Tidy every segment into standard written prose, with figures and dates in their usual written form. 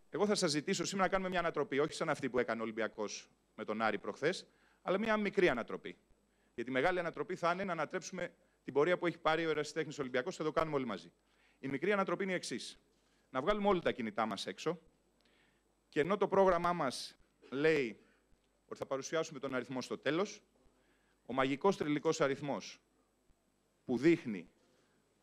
Εγώ θα σας ζητήσω σήμερα να κάνουμε μια ανατροπή, όχι σαν αυτή που έκανε ο Ολυμπιακός με τον Άρη προχθές, αλλά μια μικρή ανατροπή. Γιατί η μεγάλη ανατροπή θα είναι να ανατρέψουμε την πορεία που έχει πάρει ο ερασιτέχνης Ολυμπιακός, θα το κάνουμε όλοι μαζί. Η μικρή ανατροπή είναι η εξής. Να βγάλουμε όλοι τα κινητά μας έξω και ενώ το πρόγραμμά μας λέει ότι θα παρουσιάσουμε τον αριθμό στο τέλος, ο μαγικός τριλικός αριθμός που δείχνει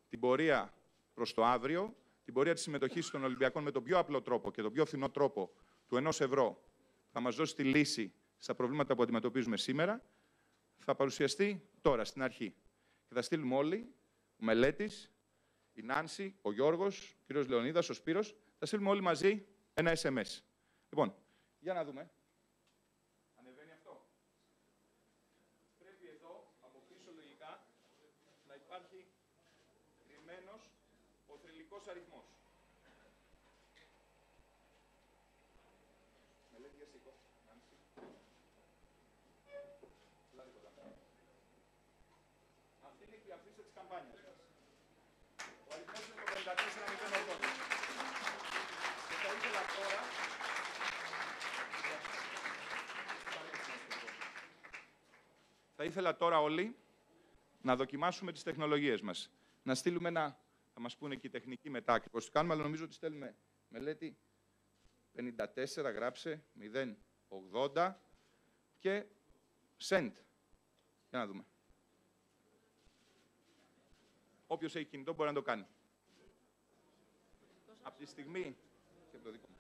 την πορεία προς το αύριο, την πορεία της συμμετοχής των Ολυμπιακών με τον πιο απλό τρόπο και τον πιο φθηνό τρόπο του 1 ευρώ, θα μας δώσει τη λύση στα προβλήματα που αντιμετωπίζουμε σήμερα, θα παρουσιαστεί τώρα, στην αρχή. Και θα στείλουμε όλοι, ο Μελέτης, η Νάνση, ο Γιώργος, ο κύριος Λεωνίδας, ο Σπύρος, θα στείλουμε όλοι μαζί ένα SMS. Λοιπόν, για να δούμε. Ανεβαίνει αυτό. Πρέπει εδώ, από πίσω λογικά, να υπάρχει κρυμμένος ο θρυλικός αριθμός. Μελέτη, για σήκω. Νάνση. Αυτή είναι η αφίσα της καμπάνιας μας. Ο αριθμός είναι το 54.080. Και θα ήθελα τώρα... Θα ήθελα τώρα όλοι να δοκιμάσουμε τις τεχνολογίες μας. Να στείλουμε ένα, θα μας πούνε και οι τεχνικοί μετά ακριβώς τι κάνουμε, αλλά νομίζω ότι στέλνουμε Μελέτη 54, γράψε, 080 και send. Για να δούμε. Όποιος έχει κινητό μπορεί να το κάνει. Από τη στιγμή και από το δικό μου.